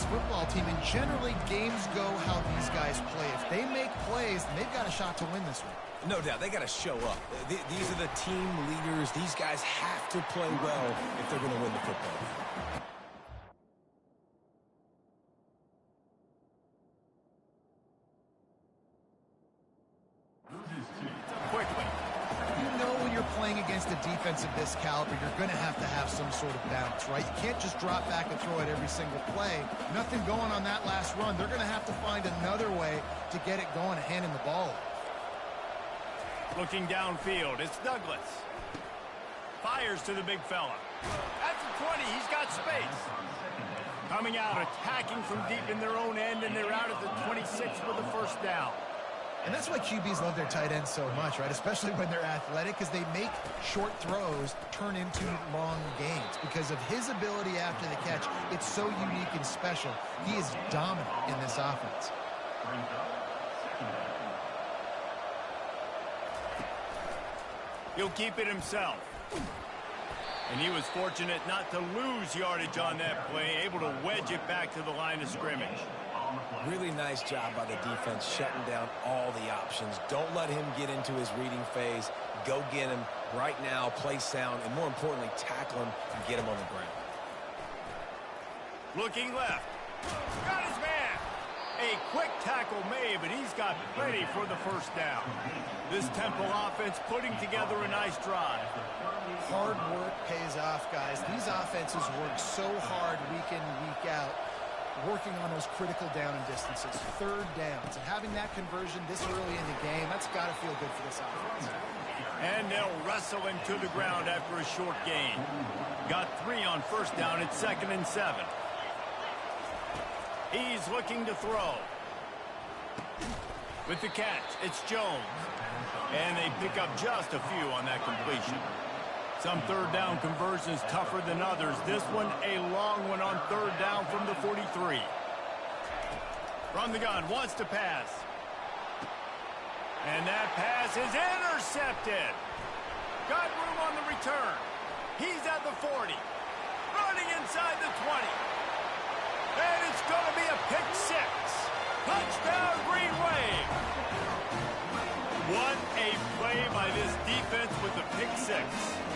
football team, and generally games go how these guys play. If they make plays, then they've got a shot to win this one. No doubt, they got to show up. These are the team leaders. These guys have to play well if they're going to win the football game. Quickly. You know when you're playing against a defense of this caliber, you're going to have some sort of balance, right? You can't just drop back and throw it every single play. Nothing going on that last run. They're going to have to find another way to get it going and handing the ball. Looking downfield, it's Douglas. Fires to the big fella. At the 20, he's got space. Coming out, attacking from deep in their own end, and they're out at the 26 for the first down. And that's why QBs love their tight ends so much, right? Especially when they're athletic, because they make short throws turn into long gains. Because of his ability after the catch, it's so unique and special. He is dominant in this offense. He'll keep it himself. And he was fortunate not to lose yardage on that play, able to wedge it back to the line of scrimmage. Really nice job by the defense shutting down all the options. Don't let him get into his reading phase. Go get him right now, play sound, and more importantly, tackle him and get him on the ground. Looking left. Got his man. A quick tackle made, but he's got plenty for the first down. This Temple offense putting together a nice drive. Hard work pays off, guys. These offenses work so hard week in, week out, working on those critical down and distances, third downs. And having that conversion this early in the game, that's got to feel good for this offense. And they'll wrestle him to the ground after a short gain. Got 3 on first down. It's 2nd and 7. He's looking to throw. With the catch, it's Jones. And they pick up just a few on that completion. Some third down conversions tougher than others. This one, a long one on third down from the 43. From the gun, wants to pass. And that pass is intercepted. Got room on the return. He's at the 40. Running inside the 20. And it's going to be a pick 6. Touchdown, Green Wave. What a play by this defense with the pick 6.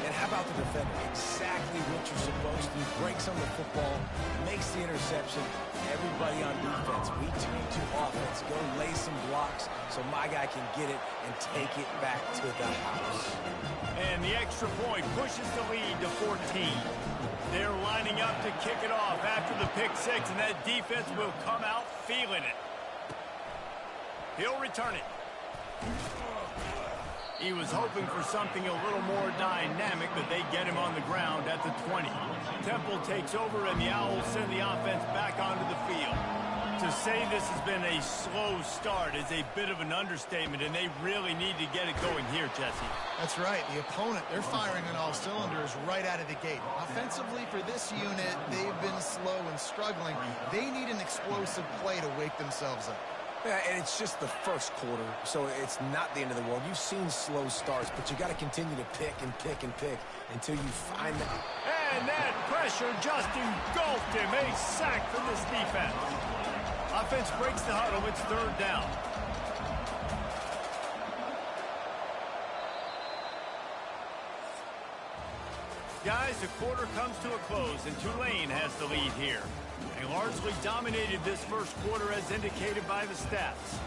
And how about the defender? Exactly what you're supposed to do. Breaks on the football, makes the interception. Everybody on defense, we turn to offense. Go lay some blocks so my guy can get it and take it back to the house. And the extra point pushes the lead to 14. They're lining up to kick it off after the pick 6, and that defense will come out feeling it. He'll return it. He was hoping for something a little more dynamic, but they get him on the ground at the 20. Temple takes over, and the Owls send the offense back onto the field. To say this has been a slow start is a bit of an understatement, and they really need to get it going here, Jesse. That's right. The opponent, they're firing on all cylinders right out of the gate. Offensively, for this unit, they've been slow and struggling. They need an explosive play to wake themselves up. Yeah, and it's just the first quarter, so it's not the end of the world. You've seen slow starts, but you got to continue to pick and pick and pick until you find that. And that pressure just engulfed him. A sack for this defense. Offense breaks the huddle. It's third down. Guys, the quarter comes to a close, and Tulane has the lead here. They largely dominated this first quarter as indicated by the stats.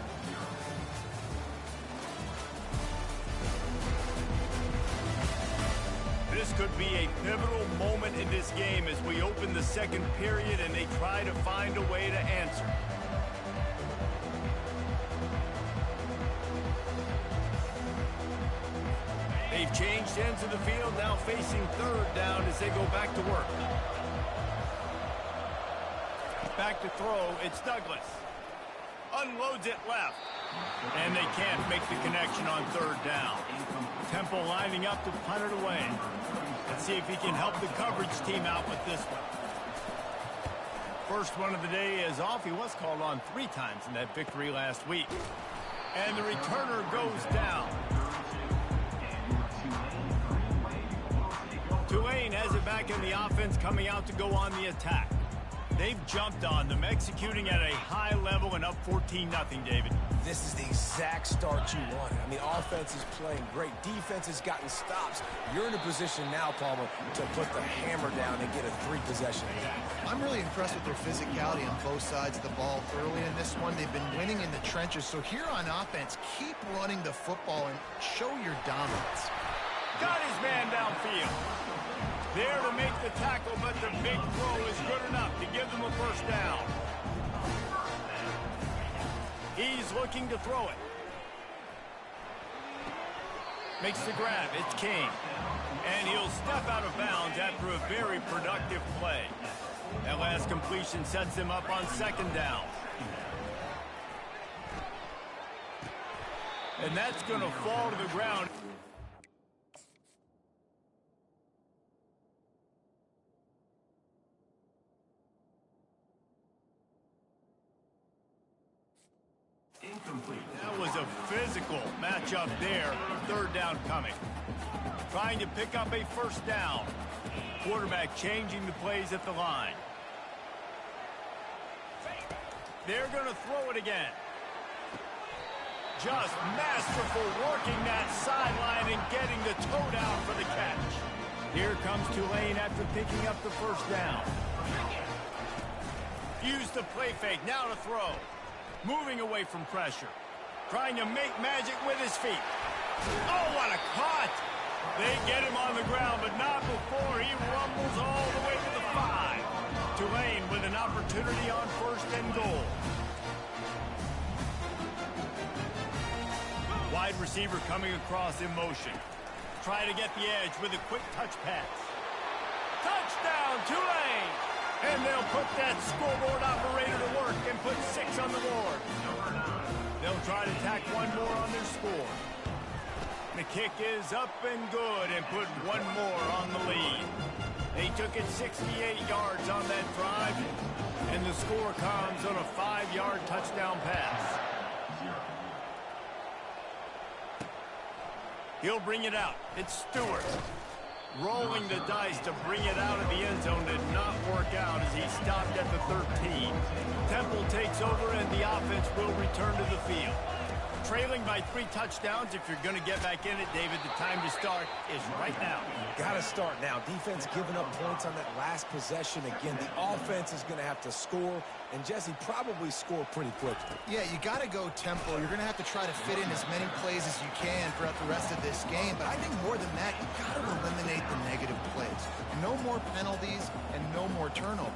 This could be a pivotal moment in this game as we open the second period and they try to find a way to answer. They've changed ends of the field, now facing third down as they go back to work. Back to throw, it's Douglas. Unloads it left. And they can't make the connection on third down. Temple lining up to punt it away. Let's see if he can help the coverage team out with this one. First one of the day is off. He was called on 3 times in that victory last week. And the returner goes down. Tulane has it back in the offense, coming out to go on the attack. They've jumped on them, executing at a high level and up 14-0, David. This is the exact start you wanted. I mean, offense is playing great. Defense has gotten stops. You're in a position now, Palmer, to put the hammer down and get a 3-possession lead. I'm really impressed with their physicality on both sides of the ball early in this one. They've been winning in the trenches. So here on offense, keep running the football and show your dominance. Got his man downfield. There to make the tackle, but the big throw is good enough to give them a first down. He's looking to throw it. Makes the grab. It's King. And he'll step out of bounds after a very productive play. That last completion sets him up on second down. And that's going to fall to the ground. That was a physical matchup there. Third down coming. Trying to pick up a first down. Quarterback changing the plays at the line. They're going to throw it again. Just masterful working that sideline and getting the toe down for the catch. Here comes Tulane after picking up the first down. Use the play fake. Now to throw. Moving away from pressure. Trying to make magic with his feet. Oh, what a cut! They get him on the ground, but not before he rumbles all the way to the 5. Tulane with an opportunity on first and goal. Wide receiver coming across in motion. Try to get the edge with a quick touch pass. Touchdown, Tulane! And they'll put that scoreboard operator to work and put 6 on the board. They'll try to tack one more on their score. The kick is up and good and put one more on the lead. They took it 68 yards on that drive, and the score comes on a 5-yard touchdown pass. He'll bring it out. It's Stewart. Rolling the dice to bring it out of the end zone did not work out as he stopped at the 13. Temple takes over and the offense will return to the field. Trailing by 3 touchdowns. If you're going to get back in it, David, the time to start is right now. Got to start now. Defense giving up points on that last possession. Again, the offense is going to have to score, and Jesse probably score pretty quickly. Yeah, you got to go tempo. You're going to have to try to fit in as many plays as you can throughout the rest of this game. But I think more than that, you got to eliminate the negative plays. No more penalties and no more turnovers.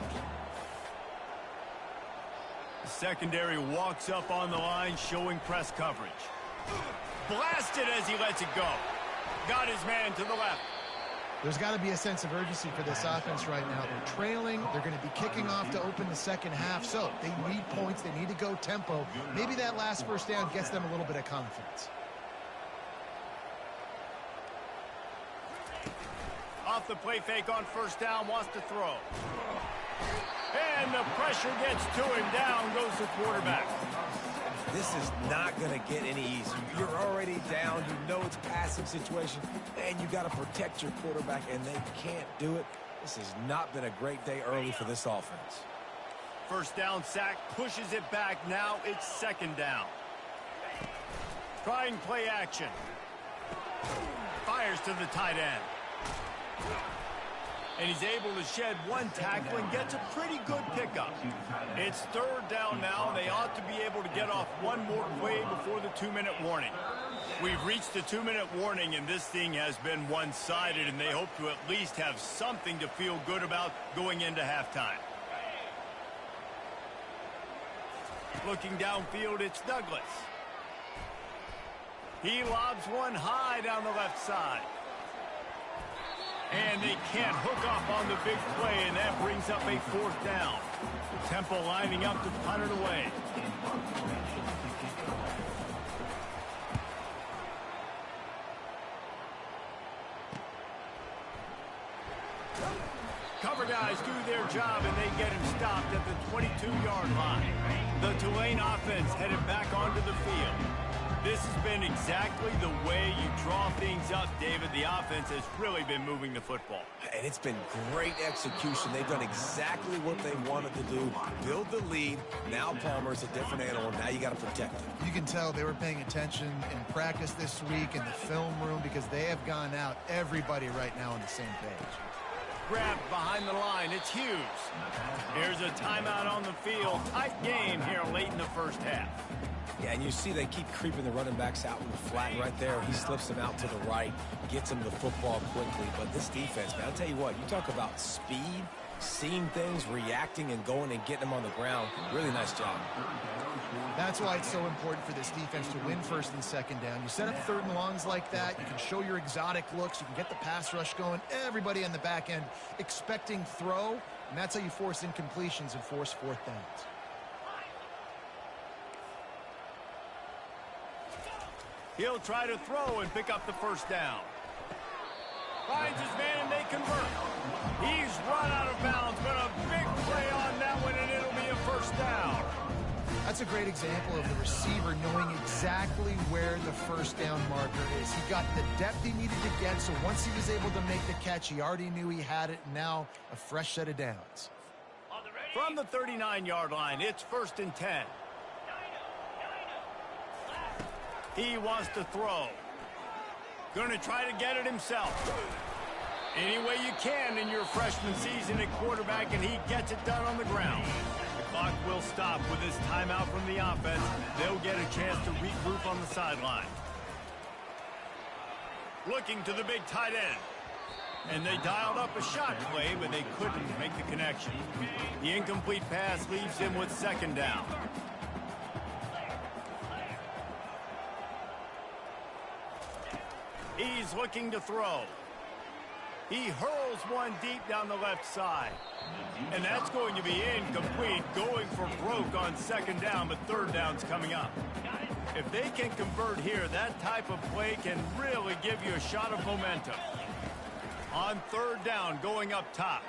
The secondary walks up on the line, showing press coverage. Blasted as he lets it go. Got his man to the left. There's got to be a sense of urgency for this offense right now. They're trailing. They're going to be kicking off to open the second half. So they need points. They need to go tempo. Maybe that last first down gets them a little bit of confidence. Off the play fake on first down, wants to throw. And the pressure gets to him. Down goes the quarterback. This is not going to get any easier. You're already down. You know it's a passing situation, and you got to protect your quarterback, and they can't do it. This has not been a great day early for this offense. First down sack, pushes it back. Now it's second down. Trying play action. Fires to the tight end. And he's able to shed one tackle and gets a pretty good pickup. It's third down now. They ought to be able to get off one more play before the 2-minute warning. We've reached the 2-minute warning, and this thing has been one-sided, and they hope to at least have something to feel good about going into halftime. Looking downfield, it's Douglas. He lobs one high down the left side. And they can't hook off on the big play, and that brings up a fourth down. Temple lining up to punt it away. Cover guys do their job, and they get him stopped at the 22-yard line. The Tulane offense headed back onto the field. This has been exactly the way you draw things up, David. The offense has really been moving the football. And it's been great execution. They've done exactly what they wanted to do, build the lead. Now Palmer's a different animal. Now you got to protect him. You can tell they were paying attention in practice this week in the film room because they have gone out, everybody right now on the same page. Grabbed behind the line. It's Hughes. Here's a timeout on the field. Tight game here late in the first half. Yeah, and you see they keep creeping the running backs out in the flat right there. He slips them out to the right, gets them the football quickly. But this defense, man, I'll tell you what, you talk about speed, seeing things, reacting, and going and getting them on the ground. Really nice job. That's why it's so important for this defense to win first and second down. You set up third and longs like that, you can show your exotic looks, you can get the pass rush going, everybody on the back end expecting throw, and that's how you force incompletions and force fourth downs. He'll try to throw and pick up the first down. Finds his man and they convert. He's run out of bounds, but a big play on that one, and it'll be a first down. That's a great example of the receiver knowing exactly where the first down marker is. He got the depth he needed to get, so once he was able to make the catch, he already knew he had it, and now a fresh set of downs. From the 39-yard line, it's 1st and 10. He wants to throw. Going to try to get it himself. Any way you can in your freshman season at quarterback, and he gets it done on the ground. The clock will stop with this timeout from the offense. They'll get a chance to regroup on the sideline. Looking to the big tight end. And they dialed up a shot play, but they couldn't make the connection. The incomplete pass leaves him with 2nd down. He's looking to throw. He hurls one deep down the left side. And that's going to be incomplete, going for broke on 2nd down, but 3rd down's coming up. If they can convert here, that type of play can really give you a shot of momentum. On 3rd down, going up top.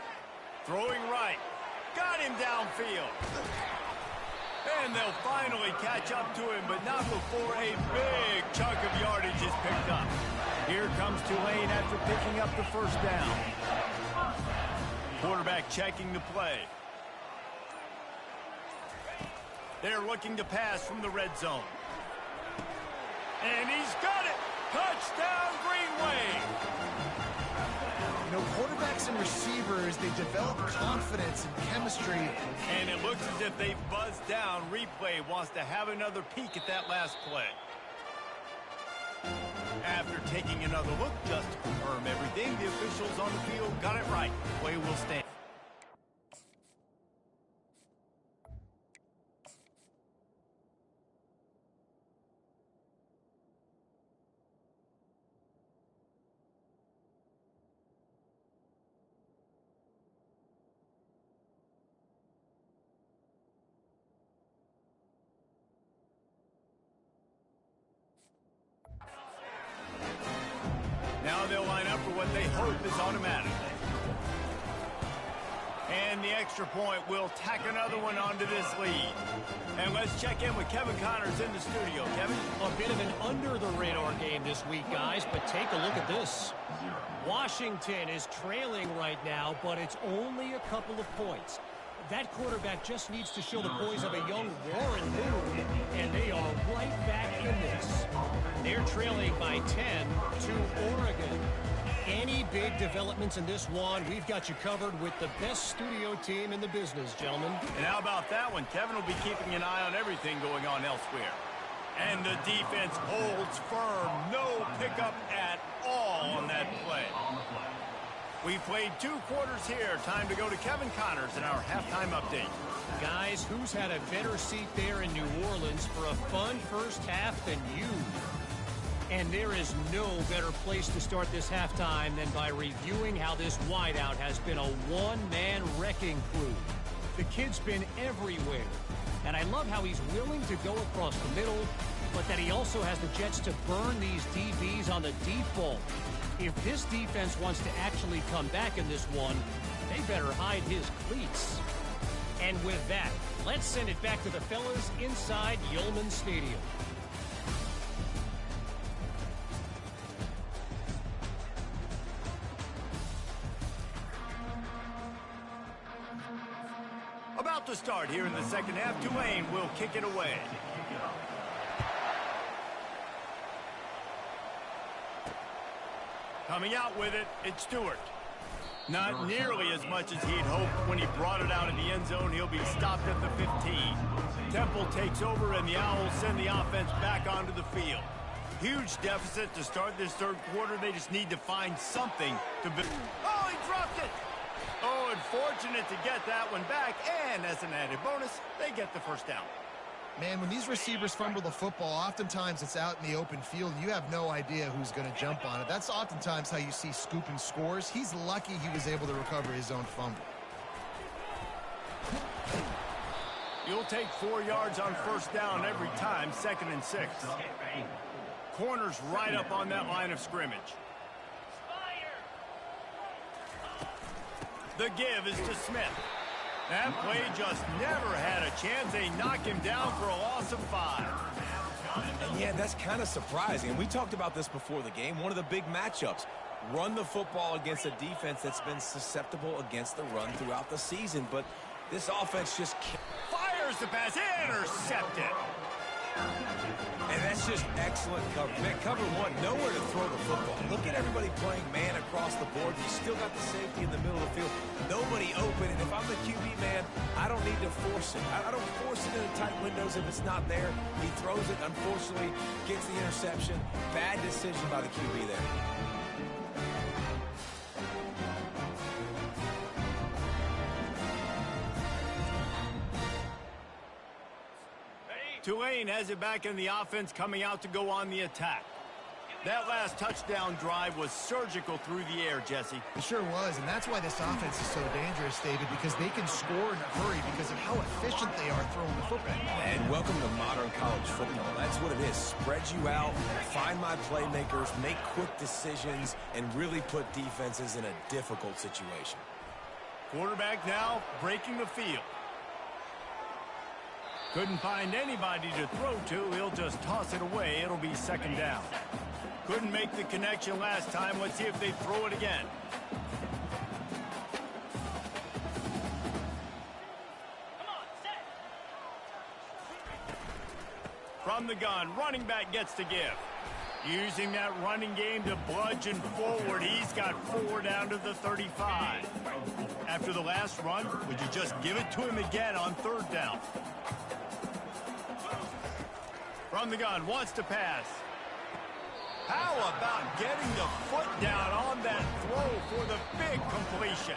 Throwing right. Got him downfield. And they'll finally catch up to him, but not before a big chunk of yardage is picked up. Here comes Tulane after picking up the 1st down. Quarterback checking the play. They're looking to pass from the red zone. And he's got it! Touchdown, Green Wave! You know, quarterbacks and receivers, they develop confidence and chemistry. And it looks as if they've buzzed down. Replay wants to have another peek at that last play. After taking another look just to confirm everything, the officials on the field got it right. Play will stand. Now they'll line up for what they hope is automatic. And the extra point will tack another one onto this lead. And let's check in with Kevin Connors in the studio. Kevin? A bit of an under-the-radar game this week, guys, but take a look at this. Washington is trailing right now, but it's only a couple of points. That quarterback just needs to show the poise of a young Warren Moon, and they are right back in this. They're trailing by 10 to Oregon. Any big developments in this one, we've got you covered with the best studio team in the business, gentlemen. And how about that one? Kevin will be keeping an eye on everything going on elsewhere. And the defense holds firm. No pickup at all on that play. We played 2 quarters here. Time to go to Kevin Connors in our halftime update. Guys, who's had a better seat there in New Orleans for a fun first half than you? And there is no better place to start this halftime than by reviewing how this wideout has been a one-man wrecking crew. The kid's been everywhere. And I love how he's willing to go across the middle, but that he also has the jets to burn these DBs on the deep ball. If this defense wants to actually come back in this one, they better hide his cleats. And with that, let's send it back to the fellas inside Yulman Stadium. start here in the second half. Tulane will kick it away. Coming out with it, it's Stewart. Not nearly as much as he'd hoped when he brought it out of the end zone. He'll be stopped at the 15. Temple takes over, and the Owls send the offense back onto the field. Huge deficit to start this third quarter. They just need to find something to build. Oh, he dropped it! Oh, unfortunate to get that one back, and as an added bonus, they get the first down. Man, when these receivers fumble the football, oftentimes it's out in the open field. You have no idea who's going to jump on it. That's oftentimes how you see scooping scores. He's lucky he was able to recover his own fumble. You'll take 4 yards on first down every time, 2nd and 6. Corners right up on that line of scrimmage. The give is to Smith. That play just never had a chance. They knock him down for a loss of 5. And yeah, that's kind of surprising. And we talked about this before the game. One of the big matchups. Run the football against a defense that's been susceptible against the run throughout the season. But this offense just fires the pass, intercepted. And that's just excellent cover. Man, cover one, nowhere to throw the football. Look at everybody playing man across the board. You still got the safety in the middle of the field. Nobody open. And if I'm the QB, man, I don't need to force it. I don't force it into tight windows if it's not there. He throws it, unfortunately, gets the interception. Bad decision by the QB there. Tulane has it back in the offense, coming out to go on the attack. That last touchdown drive was surgical through the air, Jesse. It sure was, and that's why this offense is so dangerous, David, because they can score in a hurry because of how efficient they are throwing the football. And welcome to modern college football. That's what it is. Spread you out, find my playmakers, make quick decisions, and really put defenses in a difficult situation. Quarterback now breaking the field. Couldn't find anybody to throw to. He'll just toss it away. It'll be 2nd down. Couldn't make the connection last time. Let's see if they throw it again. From the gun, running back gets to give. Using that running game to bludgeon forward. He's got 4 down to the 35. After the last run, would you just give it to him again on 3rd down? From the gun, wants to pass. How about getting the foot down on that throw for the big completion?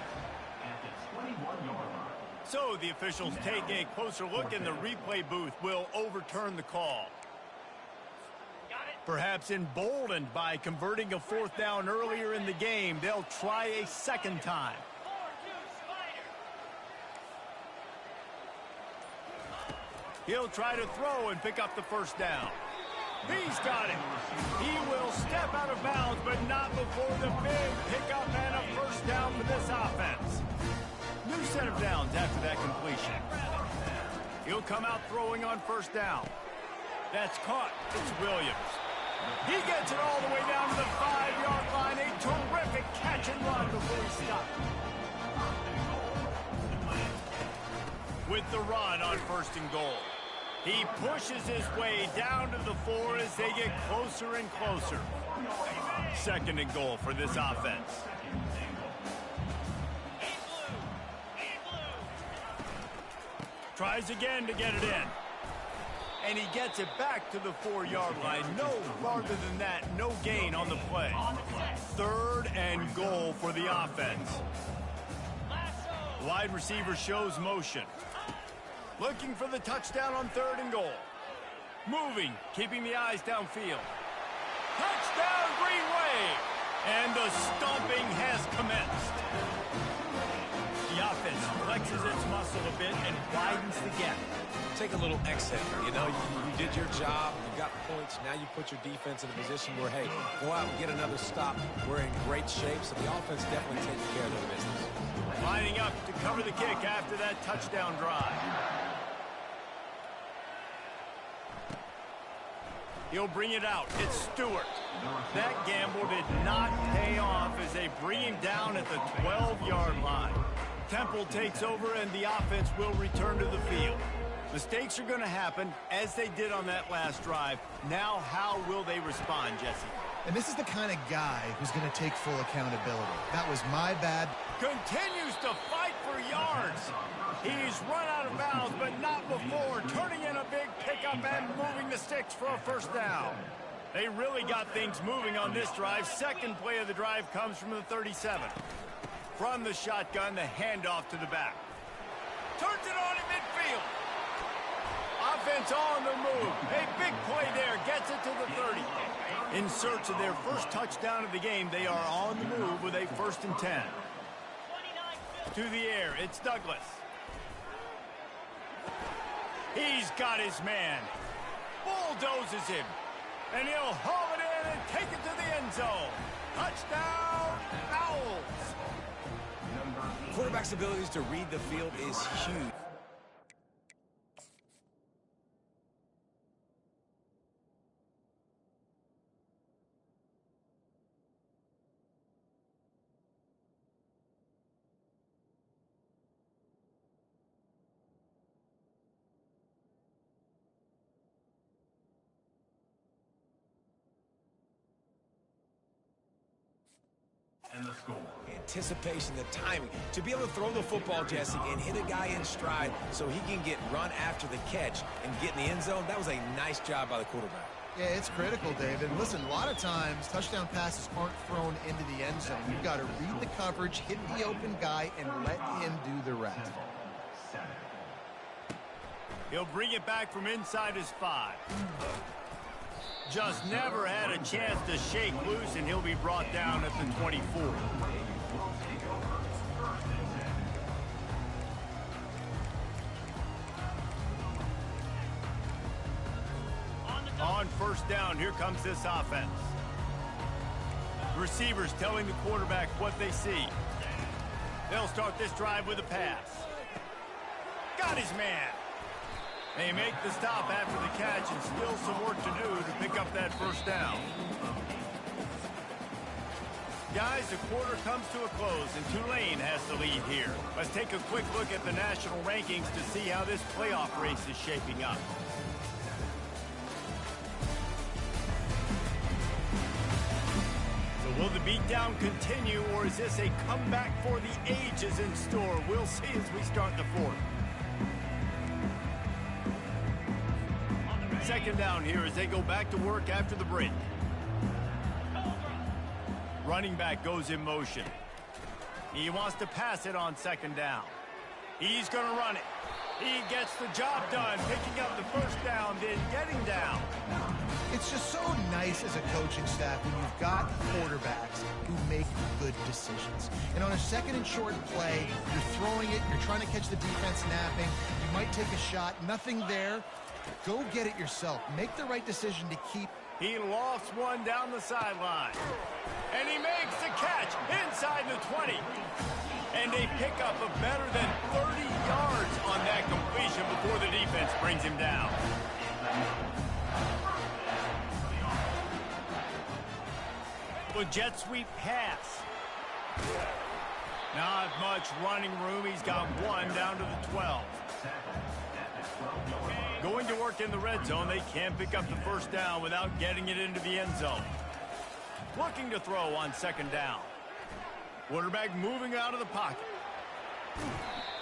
So the officials take a closer look, and the replay booth will overturn the call. Perhaps emboldened by converting a 4th down earlier in the game, they'll try a 2nd time. He'll try to throw and pick up the 1st down. He's got it. He will step out of bounds, but not before the big pickup and a 1st down for this offense. New set of downs after that completion. He'll come out throwing on 1st down. That's caught. It's Williams. He gets it all the way down to the 5-yard line. A terrific catch and run before he stopped. With the run on 1st and goal. He pushes his way down to the 4 as they get closer and closer. 2nd and goal for this offense. Tries again to get it in. And he gets it back to the 4-yard line. No farther than that, no gain on the play. 3rd and goal for the offense. Wide receiver shows motion. Looking for the touchdown on 3rd and goal. Moving, keeping the eyes downfield. Touchdown, Green Wave! And the stomping has commenced. The offense flexes its muscle a bit and widens the gap. Take a little exit. You know, you did your job. You got points. Now you put your defense in a position where, hey, go out and get another stop. We're in great shape, so the offense definitely takes care of their business. Lining up to cover the kick after that touchdown drive. He'll bring it out. It's Stewart. That gamble did not pay off as they bring him down at the 12-yard line. Temple takes over, and the offense will return to the field. Mistakes are going to happen, as they did on that last drive. Now, how will they respond, Jesse? And this is the kind of guy who's going to take full accountability. That was my bad. Continues to fight for yards. He's run out of bounds, but not before. Turning in a big pickup and moving the sticks for a first down. They really got things moving on this drive. Second play of the drive comes from the 37. From the shotgun, the handoff to the back. Turns it on in midfield. Offense on the move. A big play there. Gets it to the 30. In search of their first touchdown of the game, they are on the move with a 1st and 10. To the air, it's Douglas. He's got his man. Bulldozes him. And he'll haul it in and take it to the end zone. Touchdown, Owls. Quarterback's abilities to read the field is huge. And the score. Anticipation, the timing. To be able to throw the football, Jesse, and hit a guy in stride so he can get run after the catch and get in the end zone, that was a nice job by the quarterback. Yeah, it's critical, David. Listen, a lot of times, touchdown passes aren't thrown into the end zone. You've got to read the coverage, hit the open guy, and let him do the rest. He'll bring it back from inside his 5. Just never had a chance to shake loose, and he'll be brought down at the 24. On first down, here comes this offense. Receivers telling the quarterback what they see. They'll start this drive with a pass. Got his man. They make the stop after the catch, and still some work to do to pick up that first down. Guys, the quarter comes to a close, and Tulane has the lead here. Let's take a quick look at the national rankings to see how this playoff race is shaping up. So will the beatdown continue, or is this a comeback for the ages in store? We'll see as we start the 4th. Second down here as they go back to work after the break. Running back goes in motion. He wants to pass it on second down. He's going to run it. He gets the job done, picking up the first down, then getting down. It's just so nice as a coaching staff when you've got quarterbacks who make good decisions. And on a 2nd and short play, you're throwing it, you're trying to catch the defense napping, you might take a shot, nothing there. Go get it yourself. Make the right decision to keep. He lofts one down the sideline. And he makes the catch inside the 20. And they pick up a better than 30 yards on that completion before the defense brings him down. The jet sweep pass. Not much running room. He's got one down to the 12. Going to work in the red zone. They can't pick up the first down without getting it into the end zone. Looking to throw on second down. Quarterback moving out of the pocket.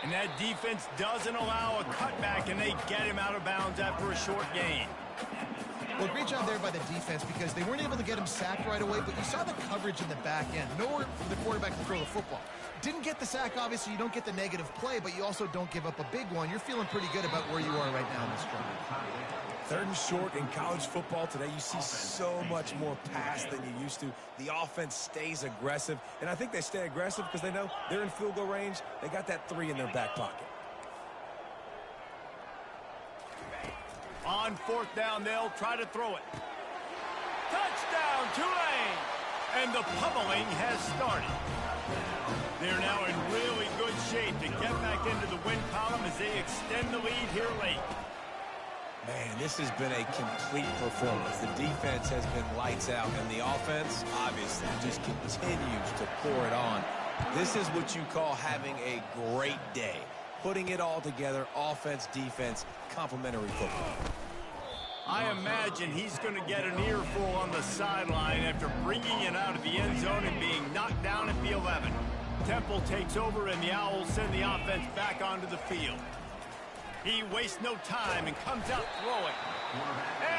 And that defense doesn't allow a cutback, and they get him out of bounds after a short gain. Well, great job there by the defense because they weren't able to get him sacked right away, but you saw the coverage in the back end. Nowhere for the quarterback to throw the football. Didn't get the sack, obviously. You don't get the negative play, but you also don't give up a big one. You're feeling pretty good about where you are right now in this drive. 3rd and short in college football today. You see so much more pass than you used to. The offense stays aggressive, and I think they stay aggressive because they know they're in field goal range. They got that 3 in their back pocket. On 4th down, they'll try to throw it. Touchdown, Tulane! And the pummeling has started. They're now in really good shape to get back into the win column as they extend the lead here late. Man, this has been a complete performance. The defense has been lights out, and the offense, obviously, just continues to pour it on. This is what you call having a great day. Putting it all together, offense, defense, complimentary football. I imagine he's going to get an earful on the sideline after bringing it out of the end zone and being knocked down at the 11. Temple takes over, and the Owls send the offense back onto the field. He wastes no time and comes out throwing.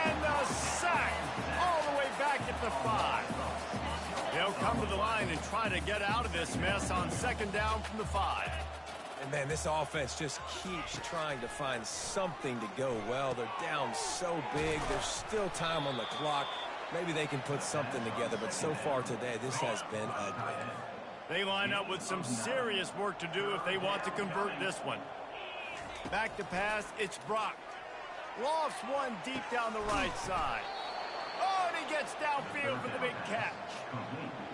And a sack all the way back at the 5. They'll come to the line and try to get out of this mess on second down from the 5. And, man, this offense just keeps trying to find something to go well. They're down so big. There's still time on the clock. Maybe they can put something together, but so far today, this has been ugly. They line up with some serious work to do if they want to convert this one. Back to pass, it's Brock. Lofts one deep down the right side. Oh, and he gets downfield for the big catch.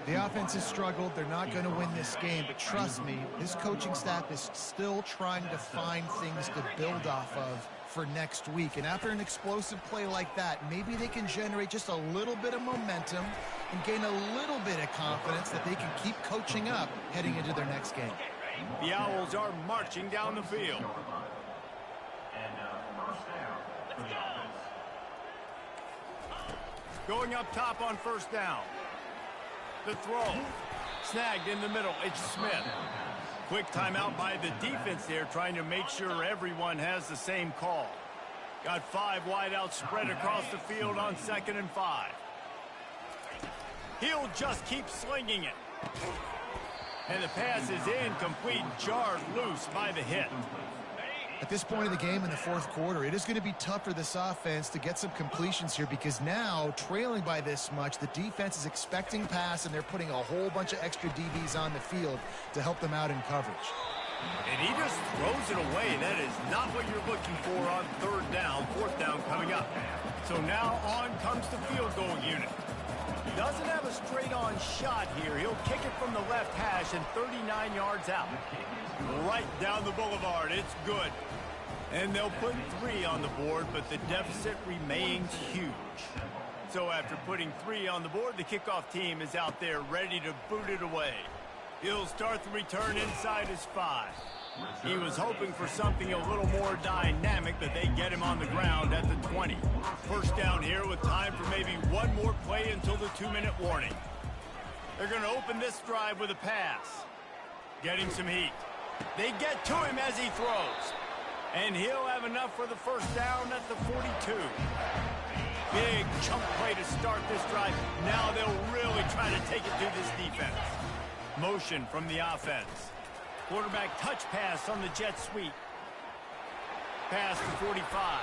The offense has struggled. They're not going to win this game, but trust me, this coaching staff is still trying to find things to build off of for next week. And after an explosive play like that, maybe they can generate just a little bit of momentum and gain a little bit of confidence that they can keep coaching up heading into their next game. The Owls are marching down the field. Going up top on first down. The throw. Snagged in the middle. It's Smith. Quick timeout by the defense there, trying to make sure everyone has the same call. Got 5 wideouts spread across the field on 2nd and 5. He'll just keep slinging it. And the pass is incomplete, jarred loose by the hit. At this point of the game in the fourth quarter, it is going to be tough for this offense to get some completions here because now, trailing by this much, the defense is expecting pass, and they're putting a whole bunch of extra DBs on the field to help them out in coverage. And he just throws it away. That is not what you're looking for on 3rd down, 4th down coming up. So now on comes the field goal unit. Doesn't have a straight-on shot here. He'll kick it from the left hash and 39 yards out. Right down the boulevard. It's good. And they'll put 3 on the board, but the deficit remains huge. So after putting 3 on the board, the kickoff team is out there ready to boot it away. He'll start the return inside his 5. He was hoping for something a little more dynamic, but they get him on the ground at the 20. First down here with time for maybe one more play until the 2-minute warning. They're going to open this drive with a pass. Getting some heat. They get to him as he throws. And he'll have enough for the first down at the 42. Big chunk play to start this drive. Now they'll really try to take it to this defense. Motion from the offense. Quarterback touch pass on the jet sweep. Pass to 45.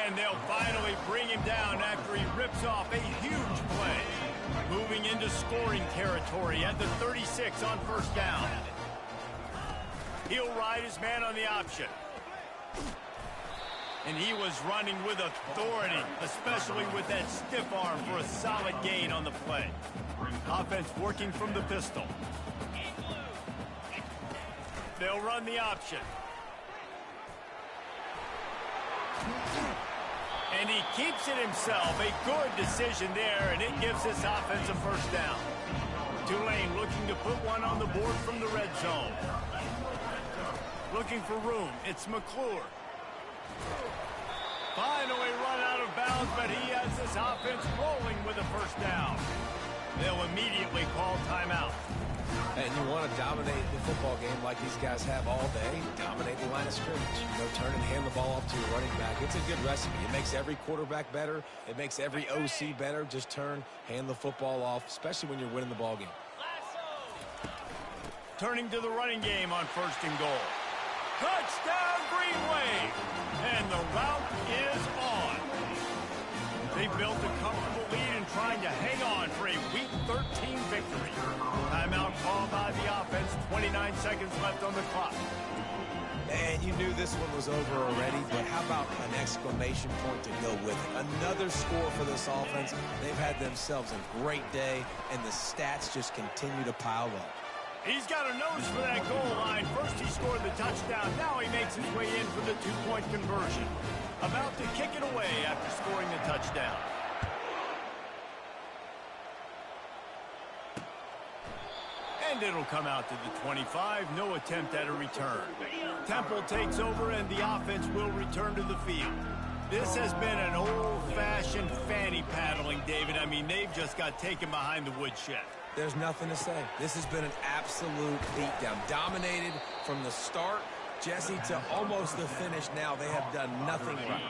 And they'll finally bring him down after he rips off a huge play. Moving into scoring territory at the 36 on first down. He'll ride his man on the option. And he was running with authority, especially with that stiff arm for a solid gain on the play. Offense working from the pistol. They'll run the option. And he keeps it himself. A good decision there, and it gives this offense a first down. Tulane looking to put one on the board from the red zone. Looking for room. It's McClure. Finally run out of bounds, but he has this offense rolling with a first down. They'll immediately call timeout. And you want to dominate the football game like these guys have all day, dominate the line of scrimmage. You know, turn and hand the ball off to your running back. It's a good recipe. It makes every quarterback better. It makes every OC better. Just turn, hand the football off, especially when you're winning the ball game. Turning to the running game on 1st and goal. Touchdown, Green Wave! And the route is on. They built a comfortable lead and trying to hang on for a Week 13 victory. Timeout called by the offense. 29 seconds left on the clock. And you knew this one was over already, but how about an exclamation point to go with it? Another score for this offense. They've had themselves a great day, and the stats just continue to pile up. He's got a nose for that goal line. First he scored the touchdown. Now he makes his way in for the 2-point conversion. About to kick it away after scoring the touchdown. And And it'll come out to the 25. No attempt at a return. Temple takes over, and the offense will return to the field. This has been an old-fashioned fanny paddling, David. I mean, they've just got taken behind the woodshed. There's nothing to say. This has been an absolute beatdown. Dominated from the start, Jesse, to almost the finish now. They have done nothing right.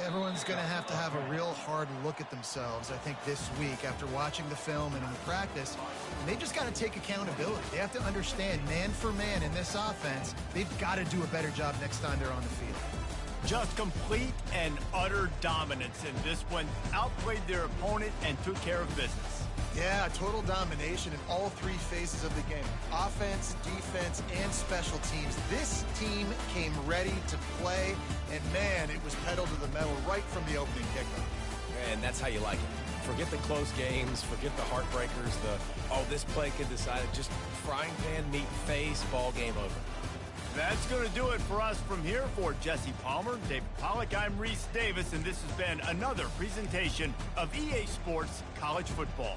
Everyone's going to have a real hard look at themselves, I think, this week after watching the film and in practice. And they just got to take accountability. They have to understand, man for man in this offense, they've got to do a better job next time they're on the field. Just complete and utter dominance in this one. Outplayed their opponent and took care of business. Yeah, total domination in all three phases of the game. Offense, defense, and special teams. This team came ready to play, and man, it was pedal to the metal right from the opening kickoff. And that's how you like it. Forget the close games, forget the heartbreakers, this play could decide it. Just frying pan, meat face, ball game over. That's going to do it for us from here. For Jesse Palmer, David Pollack, I'm Reese Davis, and this has been another presentation of EA Sports College Football.